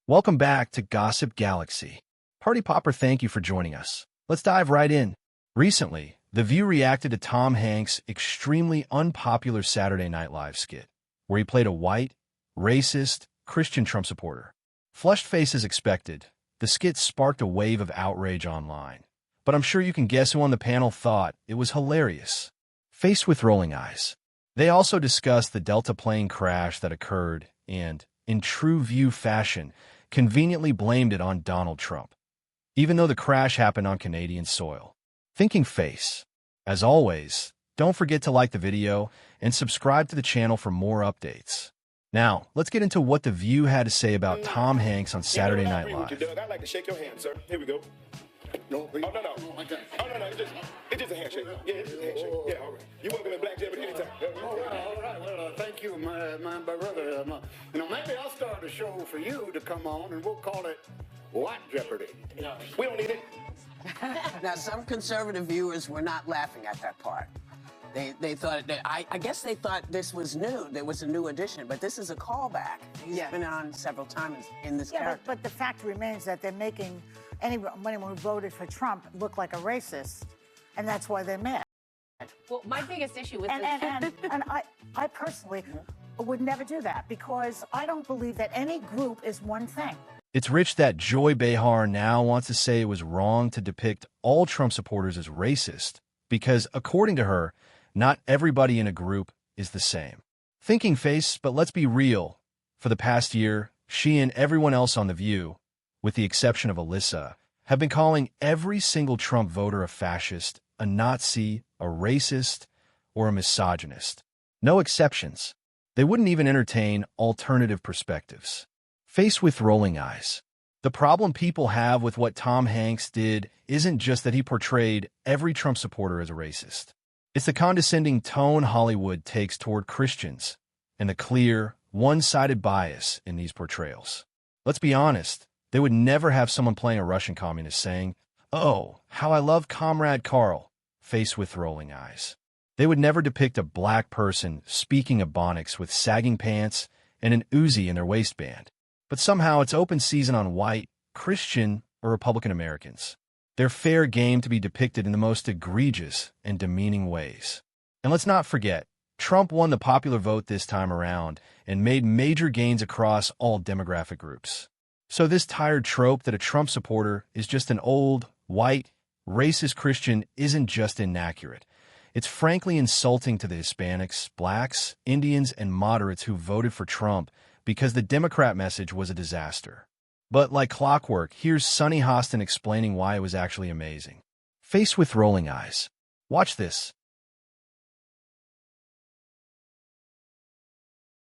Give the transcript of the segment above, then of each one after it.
Welcome back to Gossip Galaxy. Party Popper, thank you for joining us. Let's dive right in. Recently, The View reacted to Tom Hanks' extremely unpopular Saturday Night Live skit, where he played a white, racist, Christian Trump supporter. Flushed face as expected, the skit sparked a wave of outrage online. But I'm sure you can guess who on the panel thought it was hilarious. Faced with rolling eyes. They also discussed the Delta plane crash that occurred and, in true View fashion, conveniently blamed it on Donald Trump, even though the crash happened on Canadian soil. Thinking face. As always, don't forget to like the video and subscribe to the channel for more updates. Now, let's get into what The View had to say about Tom Hanks on Saturday Night Live. Doug, I'd like to shake your hand, sir. Here we go. No, please. Oh, no. Oh, no, it's just a handshake. Yeah, it's just a handshake. Yeah, all right. You're welcome to Black Jeopardy anytime. All right. Well, thank you, my brother. Maybe I'll start a show for you to come on, and we'll call it White Jeopardy. No, we don't need it. Now, some conservative viewers were not laughing at that part. They thought, I guess they thought this was new. There was a new addition, but this is a callback. He's been on several times in this character. But the fact remains that they're making anyone who voted for Trump look like a racist, and that's why they're mad. Well, my biggest issue with And I personally would never do that because I don't believe that any group is one thing. It's rich that Joy Behar now wants to say it was wrong to depict all Trump supporters as racist because, according to her, not everybody in a group is the same. Thinking face, but let's be real. For the past year, she and everyone else on The View, with the exception of Alyssa, have been calling every single Trump voter a fascist, a Nazi, a racist, or a misogynist. No exceptions. They wouldn't even entertain alternative perspectives. Faced with rolling eyes. The problem people have with what Tom Hanks did isn't just that he portrayed every Trump supporter as a racist. It's the condescending tone Hollywood takes toward Christians and the clear, one-sided bias in these portrayals. Let's be honest, they would never have someone playing a Russian communist saying, "Oh, how I love Comrade Carl," faced with rolling eyes. They would never depict a black person speaking Ebonics with sagging pants and an Uzi in their waistband. But somehow it's open season on white, Christian, or Republican Americans. They're fair game to be depicted in the most egregious and demeaning ways. And let's not forget, Trump won the popular vote this time around and made major gains across all demographic groups. So this tired trope that a Trump supporter is just an old, white, racist Christian isn't just inaccurate. It's frankly insulting to the Hispanics, blacks, Indians, and moderates who voted for Trump because the Democrat message was a disaster. But like clockwork, here's Sunny Hostin explaining why it was actually amazing. Faced with rolling eyes. Watch this.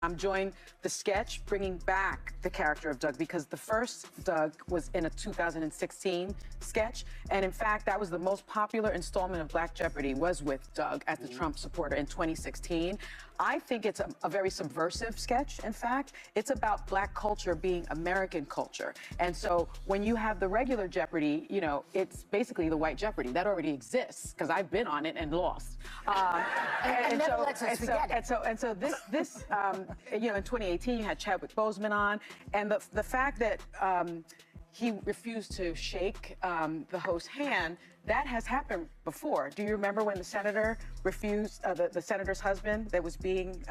I'm enjoying the sketch, bringing back the character of Doug, because the first Doug was in a 2016 sketch, and in fact, that was the most popular installment of Black Jeopardy, was with Doug as the Trump supporter in 2016. I think it's a very subversive sketch, in fact. It's about Black culture being American culture. And so when you have the regular Jeopardy, you know, it's basically the white Jeopardy. That already exists, because I've been on it and lost. And never lets us forget it. So this you know, in 2018, you had Chadwick Boseman on, and the fact that he refused to shake the host's hand, that has happened before. Do you remember when the senator refused, the senator's husband that was being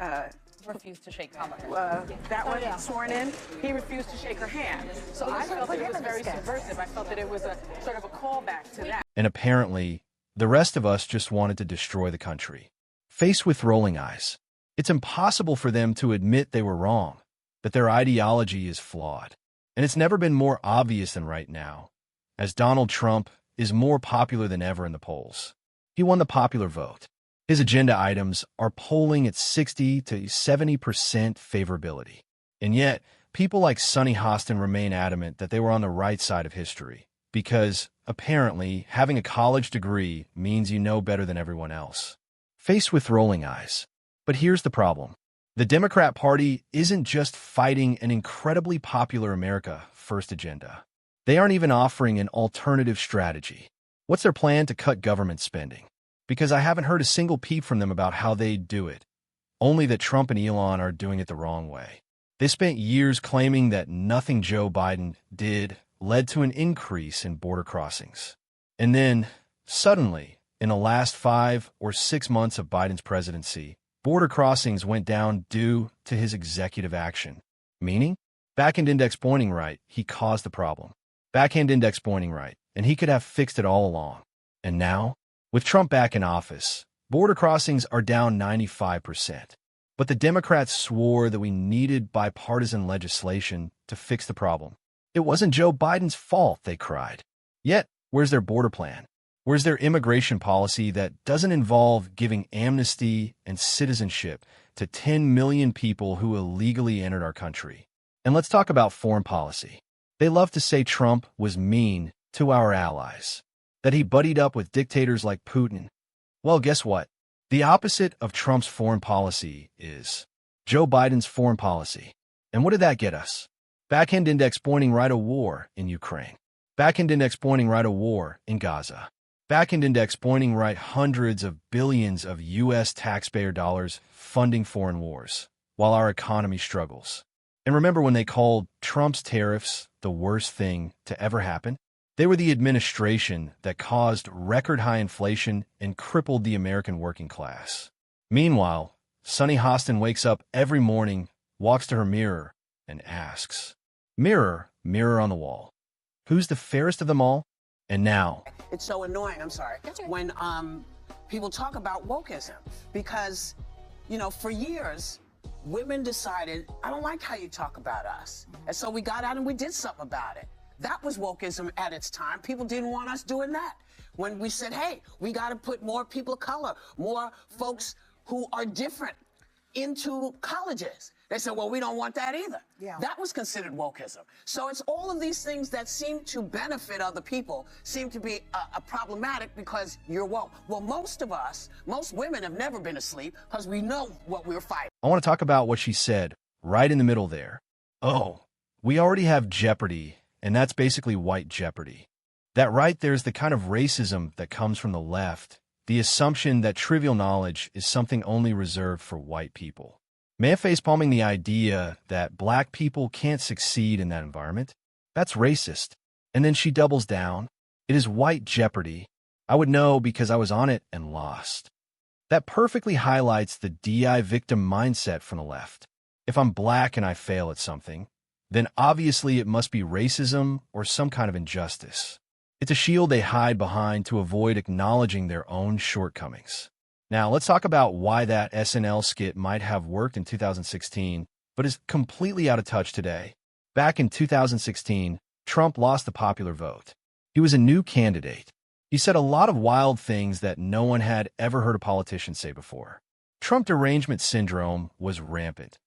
refused to shake Kamala. that one sworn in, he refused to shake her hand. So I felt that it was very subversive. I felt that it was a sort of a callback to that. And apparently, the rest of us just wanted to destroy the country. Faced with rolling eyes. It's impossible for them to admit they were wrong, that their ideology is flawed. And it's never been more obvious than right now, as Donald Trump is more popular than ever in the polls. He won the popular vote. His agenda items are polling at 60 to 70% favorability. And yet, people like Sunny Hostin remain adamant that they were on the right side of history, because, apparently, having a college degree means you know better than everyone else. Faced with rolling eyes. But here's the problem. The Democrat Party isn't just fighting an incredibly popular America First agenda. They aren't even offering an alternative strategy. What's their plan to cut government spending? Because I haven't heard a single peep from them about how they'd do it. Only that Trump and Elon are doing it the wrong way. They spent years claiming that nothing Joe Biden did led to an increase in border crossings. And then, suddenly, in the last 5 or 6 months of Biden's presidency, border crossings went down due to his executive action. Meaning, back-end index pointing right, he caused the problem. Backhand index pointing right, and he could have fixed it all along. And now, with Trump back in office, border crossings are down 95%. But the Democrats swore that we needed bipartisan legislation to fix the problem. It wasn't Joe Biden's fault, they cried. Yet, where's their border plan? Where's their immigration policy that doesn't involve giving amnesty and citizenship to 10 million people who illegally entered our country? And let's talk about foreign policy. They love to say Trump was mean to our allies, that he buddied up with dictators like Putin. Well, guess what? The opposite of Trump's foreign policy is Joe Biden's foreign policy. And what did that get us? Backhand index pointing right a war in Ukraine. Backhand index pointing right a war in Gaza. Backhand index pointing right hundreds of billions of U.S. taxpayer dollars funding foreign wars, while our economy struggles. And remember when they called Trump's tariffs the worst thing to ever happen? They were the administration that caused record-high inflation and crippled the American working class. Meanwhile, Sunny Hostin wakes up every morning, walks to her mirror, and asks, "Mirror, mirror on the wall, who's the fairest of them all?" And now, It's so annoying, I'm sorry, when people talk about wokeism. Because, for years, women decided, I don't like how you talk about us. And so we got out and we did something about it. That was wokeism at its time. People didn't want us doing that. When we said, hey, we got to put more people of color, more folks who are different into colleges. They said, well, we don't want that either. Yeah. That was considered wokeism. So it's all of these things that seem to benefit other people seem to be problematic because you're woke. Well, most of us, most women have never been asleep because we know what we're fighting. I want to talk about what she said right in the middle there. Oh, we already have Jeopardy, and that's basically white Jeopardy. That right there's the kind of racism that comes from the left, the assumption that trivial knowledge is something only reserved for white people. Maya facepalming the idea that black people can't succeed in that environment. That's racist. And then she doubles down. It is white Jeopardy. I would know because I was on it and lost. That perfectly highlights the DI victim mindset from the left. If I'm black and I fail at something, then obviously it must be racism or some kind of injustice. It's a shield they hide behind to avoid acknowledging their own shortcomings. Now, let's talk about why that SNL skit might have worked in 2016, but is completely out of touch today. Back in 2016, Trump lost the popular vote. He was a new candidate. He said a lot of wild things that no one had ever heard a politician say before. Trump derangement syndrome was rampant.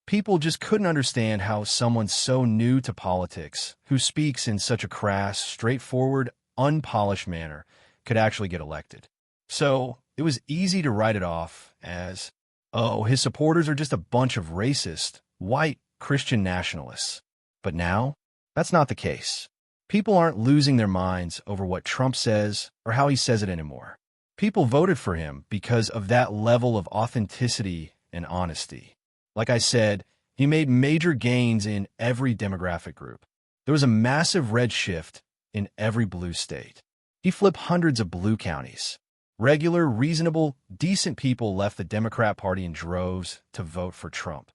People just couldn't understand how someone so new to politics, who speaks in such a crass, straightforward, unpolished manner, could actually get elected. So it was easy to write it off as, oh, his supporters are just a bunch of racist, white Christian nationalists. But now, that's not the case. People aren't losing their minds over what Trump says or how he says it anymore. People voted for him because of that level of authenticity and honesty. Like I said, he made major gains in every demographic group. There was a massive red shift in every blue state. He flipped hundreds of blue counties. Regular, reasonable, decent people left the Democrat Party in droves to vote for Trump.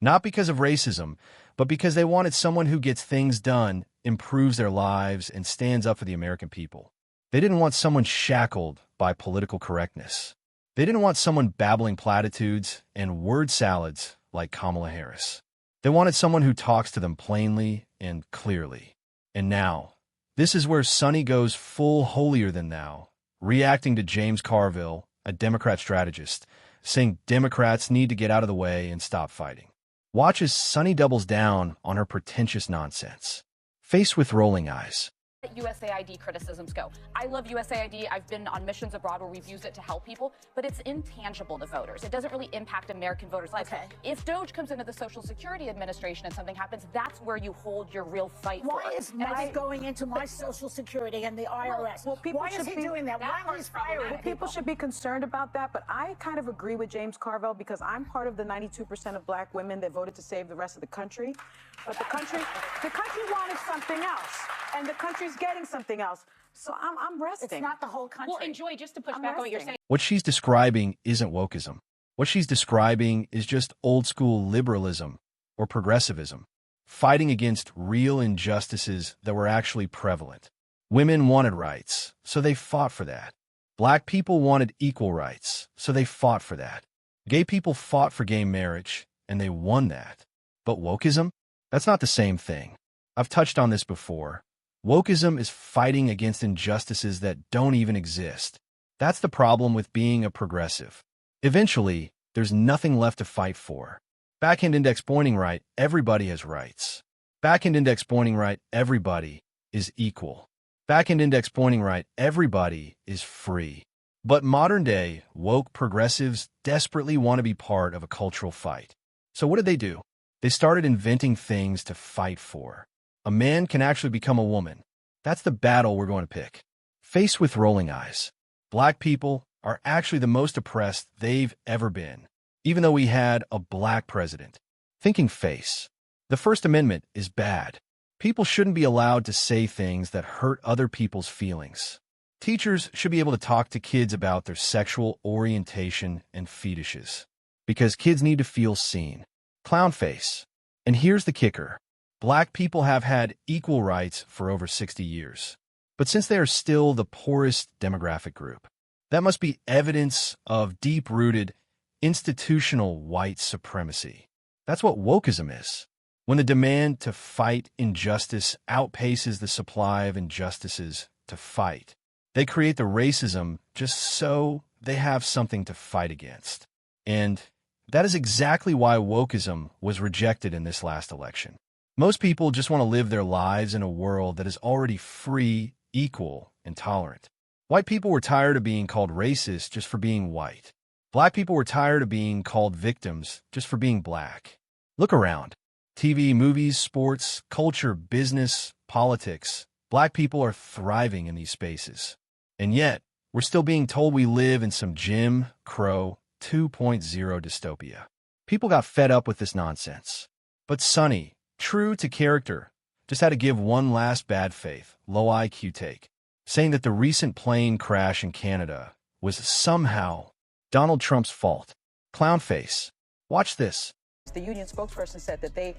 Not because of racism, but because they wanted someone who gets things done, improves their lives, and stands up for the American people. They didn't want someone shackled by political correctness. They didn't want someone babbling platitudes and word salads like Kamala Harris. They wanted someone who talks to them plainly and clearly. And now, this is where Sonny goes full holier-than-thou, reacting to James Carville, a Democrat strategist, saying Democrats need to get out of the way and stop fighting. Watch as Sonny doubles down on her pretentious nonsense. Faced with rolling eyes, USAID criticisms go. I love USAID. I've been on missions abroad where we've used it to help people, but it's intangible to voters. It doesn't really impact American voters' lives. Okay. If DOGE comes into the Social Security Administration and something happens, that's where you hold your real fight for. Why is Mike going into my Social Security and the IRS? Well, people Why is should he be- doing that? that Why is part's he firing problematic. People should be concerned about that, but I kind of agree with James Carville because I'm part of the 92% of black women that voted to save the rest of the country. But the country wanted something else, and the country's getting something else. So I'm resting. It's not the whole country. Well, enjoy, just to push I'm back on what you're resting. saying. What she's describing isn't wokeism. What she's describing is just old-school liberalism or progressivism, fighting against real injustices that were actually prevalent. Women wanted rights, so they fought for that. Black people wanted equal rights, so they fought for that. Gay people fought for gay marriage, and they won that. But wokeism? That's not the same thing. I've touched on this before. Wokeism is fighting against injustices that don't even exist. That's the problem with being a progressive. Eventually, there's nothing left to fight for. Back-end index pointing right, everybody has rights. Back-end index pointing right, everybody is equal. Back-end index pointing right, everybody is free. But modern-day woke progressives desperately want to be part of a cultural fight. So what did they do? They started inventing things to fight for. A man can actually become a woman. That's the battle we're going to pick. Faced with rolling eyes, black people are actually the most oppressed they've ever been, even though we had a black president. Thinking face. The First Amendment is bad. People shouldn't be allowed to say things that hurt other people's feelings. Teachers should be able to talk to kids about their sexual orientation and fetishes, because kids need to feel seen. Clown face. And here's the kicker. Black people have had equal rights for over 60 years. But since they are still the poorest demographic group, that must be evidence of deep-rooted, institutional white supremacy. That's what wokeism is. When the demand to fight injustice outpaces the supply of injustices to fight, they create the racism just so they have something to fight against. And that is exactly why wokeism was rejected in this last election. Most people just want to live their lives in a world that is already free, equal, and tolerant. White people were tired of being called racist just for being white. Black people were tired of being called victims just for being black. Look around. TV, movies, sports, culture, business, politics. Black people are thriving in these spaces. And yet, we're still being told we live in some Jim Crow 2.0 dystopia. People got fed up with this nonsense. But Sonny, true to character, just had to give one last bad faith, low IQ take, saying that the recent plane crash in Canada was somehow Donald Trump's fault. Clown face. Watch this. The union spokesperson said that the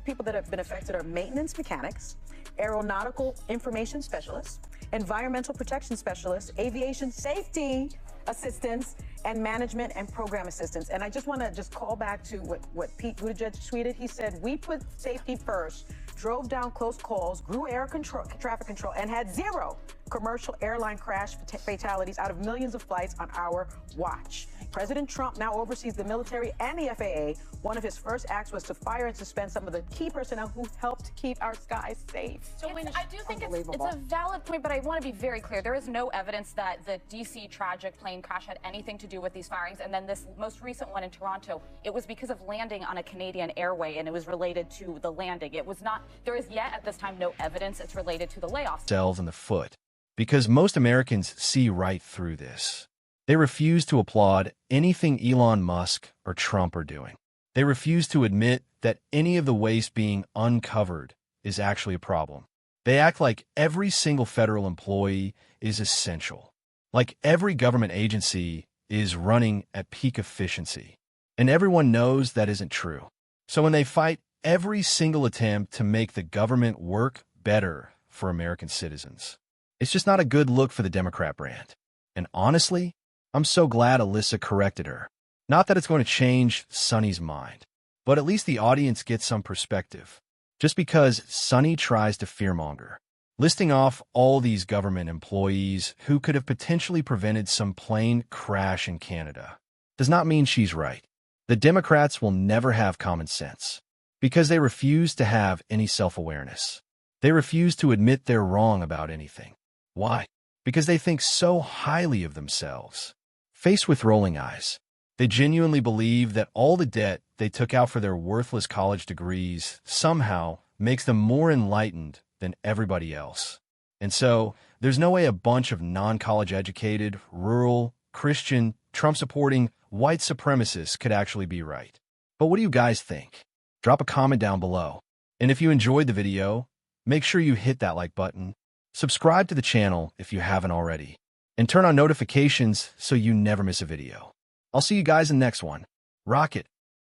people that have been affected are maintenance mechanics, aeronautical information specialists, environmental protection specialists, aviation safety assistants, and management and program assistants. And I just want to call back to what Pete Buttigieg tweeted. He said, "We put safety first, drove down close calls, grew traffic control, and had zero commercial airline crash fatalities out of millions of flights on our watch." President Trump now oversees the military and the FAA. One of his first acts was to fire and suspend some of the key personnel who helped keep our skies safe. So I do think it's a valid point, but I want to be very clear. There is no evidence that the D.C. tragic plane crash had anything to do with these firings. And then this most recent one in Toronto, it was because of landing on a Canadian airway, and it was related to the landing. It was not, there is yet at this time no evidence it's related to the layoffs. Cells in the foot. Because most Americans see right through this. They refuse to applaud anything Elon Musk or Trump are doing. They refuse to admit that any of the waste being uncovered is actually a problem. They act like every single federal employee is essential, like every government agency is running at peak efficiency. And everyone knows that isn't true. So when they fight every single attempt to make the government work better for American citizens, it's just not a good look for the Democrat brand. And honestly, I'm so glad Alyssa corrected her. Not that it's going to change Sonny's mind, but at least the audience gets some perspective. Just because Sonny tries to fearmonger, listing off all these government employees who could have potentially prevented some plane crash in Canada, does not mean she's right. The Democrats will never have common sense, because they refuse to have any self-awareness. They refuse to admit they're wrong about anything. Why? Because they think so highly of themselves. Faced with rolling eyes, they genuinely believe that all the debt they took out for their worthless college degrees somehow makes them more enlightened than everybody else. And so, there's no way a bunch of non-college educated, rural, Christian, Trump-supporting, white supremacists could actually be right. But what do you guys think? Drop a comment down below. And if you enjoyed the video, make sure you hit that like button, subscribe to the channel if you haven't already, and turn on notifications so you never miss a video. I'll see you guys in the next one. Rock it!